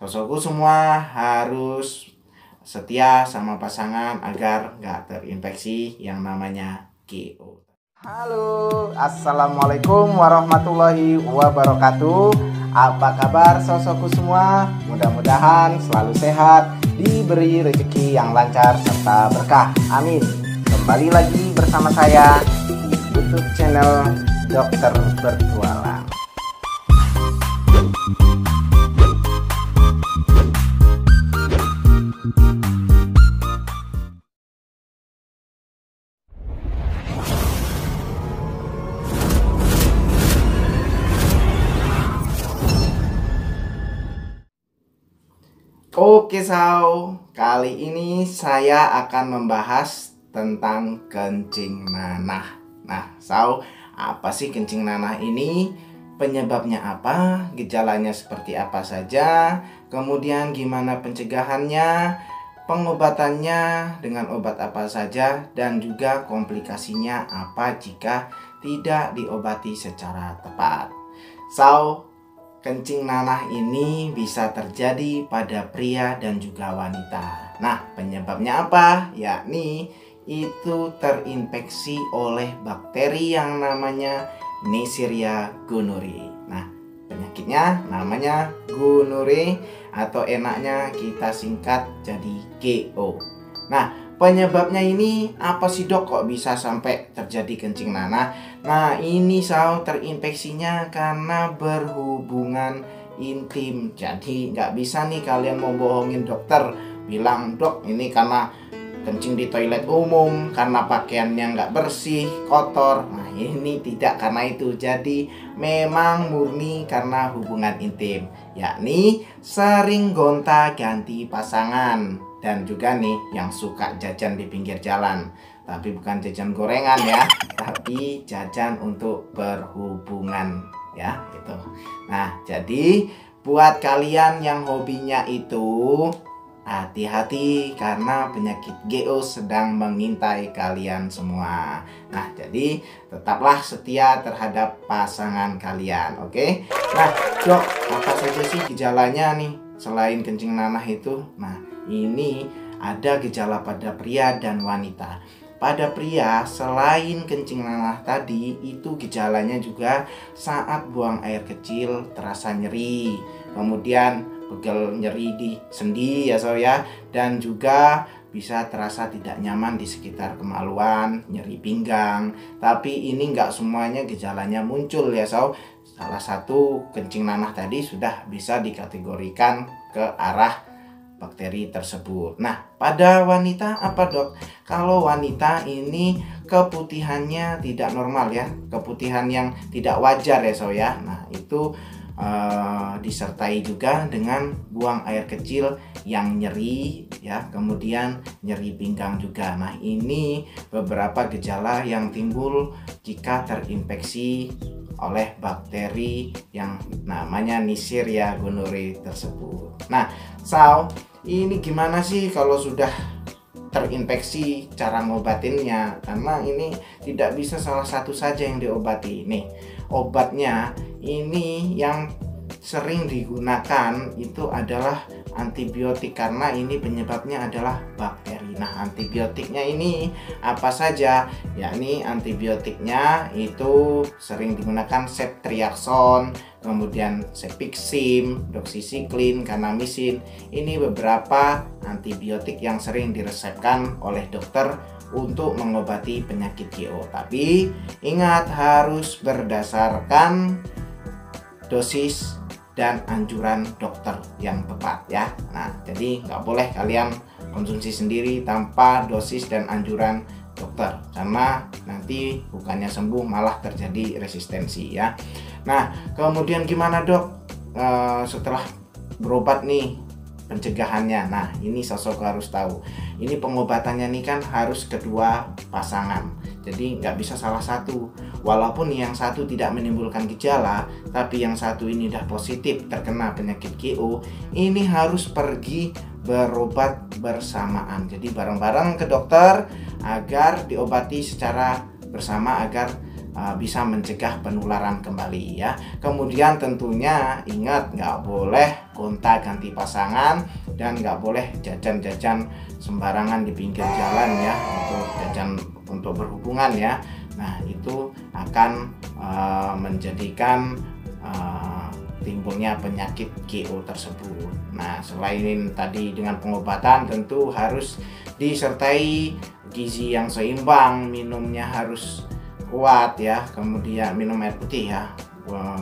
Sosokku semua harus setia sama pasangan agar nggak terinfeksi yang namanya GO. Halo, assalamualaikum warahmatullahi wabarakatuh. Apa kabar sosokku semua? Mudah-mudahan selalu sehat, diberi rezeki yang lancar serta berkah. Amin. Kembali lagi bersama saya di YouTube channel Dokter Bertualang. Oke kali ini saya akan membahas tentang kencing nanah. Nah apa sih kencing nanah ini? Penyebabnya apa? Gejalanya seperti apa saja? Kemudian gimana pencegahannya? Pengobatannya dengan obat apa saja? Dan juga komplikasinya apa jika tidak diobati secara tepat? Kencing nanah ini bisa terjadi pada pria dan juga wanita. Nah, penyebabnya apa? Yakni itu terinfeksi oleh bakteri yang namanya Neisseria gonorrhoeae. Nah, penyakitnya namanya gonorrhoeae atau enaknya kita singkat jadi GO. Nah, penyebabnya ini apa sih dok, kok bisa sampai terjadi kencing nanah? Nah ini terinfeksinya karena berhubungan intim. Jadi nggak bisa nih kalian mau bohongin dokter, bilang dok ini karena kencing di toilet umum, karena pakaiannya nggak bersih, kotor. Nah ini tidak karena itu. Jadi memang murni karena hubungan intim, yakni sering gonta-ganti pasangan. Dan juga nih yang suka jajan di pinggir jalan, tapi bukan jajan gorengan ya, tapi jajan untuk berhubungan ya gitu. Nah jadi buat kalian yang hobinya itu hati-hati karena penyakit GO sedang mengintai kalian semua. Nah jadi tetaplah setia terhadap pasangan kalian, oke? Nah dok, apa saja sih gejalanya nih selain kencing nanah itu? Nah ini ada gejala pada pria dan wanita. Pada pria, selain kencing nanah tadi, itu gejalanya juga saat buang air kecil terasa nyeri, kemudian pegel nyeri di sendi ya, dan juga bisa terasa tidak nyaman di sekitar kemaluan, nyeri pinggang. Tapi ini nggak semuanya gejalanya muncul ya Salah satu kencing nanah tadi sudah bisa dikategorikan ke arah bakteri tersebut. Nah, pada wanita apa dok? Kalau wanita ini keputihannya tidak normal ya, keputihan yang tidak wajar ya Nah, itu disertai juga dengan buang air kecil yang nyeri ya, kemudian nyeri pinggang juga. Nah, ini beberapa gejala yang timbul jika terinfeksi oleh bakteri yang namanya Neisseria gonorrhoeae tersebut. Nah, ini gimana sih kalau sudah terinfeksi, cara ngobatinnya? Karena ini tidak bisa salah satu saja yang diobati. Nih, obatnya ini yang sering digunakan itu adalah antibiotik karena ini penyebabnya adalah bakteri. Nah, antibiotiknya ini apa saja? Yakni antibiotiknya itu sering digunakan ceftriaxone, kemudian cefixime, doxycycline, kanamycin. Ini beberapa antibiotik yang sering diresepkan oleh dokter untuk mengobati penyakit GO. Tapi ingat, harus berdasarkan dosis dan anjuran dokter yang tepat ya. Nah jadi nggak boleh kalian konsumsi sendiri tanpa dosis dan anjuran dokter, karena nanti bukannya sembuh malah terjadi resistensi ya. Nah kemudian gimana dok setelah berobat nih, pencegahannya? Nah ini sosok harus tahu, ini pengobatannya nih kan harus kedua pasangan, jadi nggak bisa salah satu. Walaupun yang satu tidak menimbulkan gejala, tapi yang satu ini udah positif terkena penyakit GO, ini harus pergi berobat bersamaan. Jadi bareng-bareng ke dokter agar diobati secara bersama agar bisa mencegah penularan kembali ya. Kemudian tentunya ingat, nggak boleh gonta-ganti pasangan dan nggak boleh jajan-jajan sembarangan di pinggir jalan ya, untuk jajan untuk berhubungan ya. Nah, itu akan menjadikan timbulnya penyakit GO tersebut. Nah, selain tadi dengan pengobatan, tentu harus disertai gizi yang seimbang, minumnya harus kuat ya, kemudian minum air putih ya,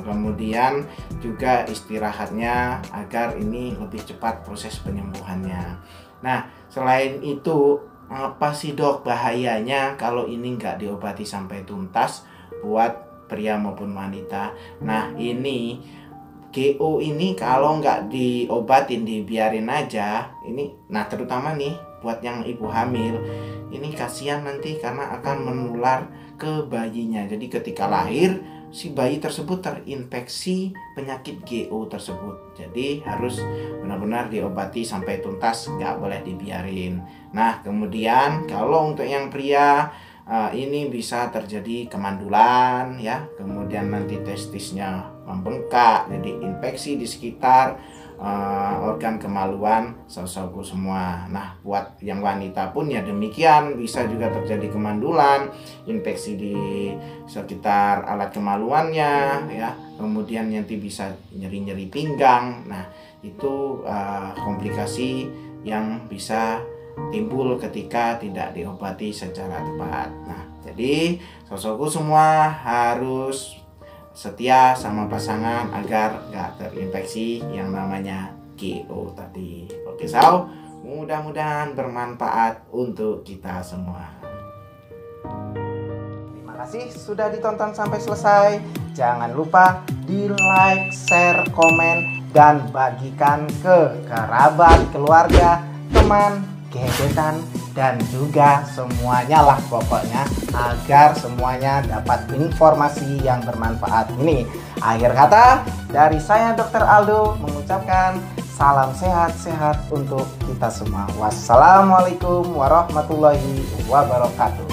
kemudian juga istirahatnya agar ini lebih cepat proses penyembuhannya. Nah, selain itu, apa sih dok bahayanya kalau ini nggak diobati sampai tuntas buat pria maupun wanita? Nah, ini GO ini kalau nggak diobatin, dibiarin aja, ini nah terutama nih buat yang ibu hamil, ini kasihan nanti karena akan menular ke bayinya. Jadi ketika lahir, si bayi tersebut terinfeksi penyakit GO tersebut. Jadi harus benar-benar diobati sampai tuntas, nggak boleh dibiarin. Nah, kemudian kalau untuk yang pria, ini bisa terjadi kemandulan ya, kemudian nanti testisnya membengkak, jadi infeksi di sekitar organ kemaluan saudaraku semua. Nah, buat yang wanita pun ya demikian, bisa juga terjadi kemandulan, infeksi di sekitar alat kemaluannya ya, kemudian nanti bisa nyeri-nyeri pinggang. Nah, itu komplikasi yang bisa timbul ketika tidak diobati secara tepat. Nah, jadi saudaraku semua harus setia sama pasangan agar gak terinfeksi yang namanya GO tadi. Oke, mudah-mudahan bermanfaat untuk kita semua. Terima kasih sudah ditonton sampai selesai. Jangan lupa di like, share, komen, dan bagikan ke kerabat, keluarga, teman, gebetan, dan juga semuanya lah pokoknya, agar semuanya dapat informasi yang bermanfaat ini. Akhir kata dari saya Dr. Aldo mengucapkan salam sehat-sehat untuk kita semua. Wassalamualaikum warahmatullahi wabarakatuh.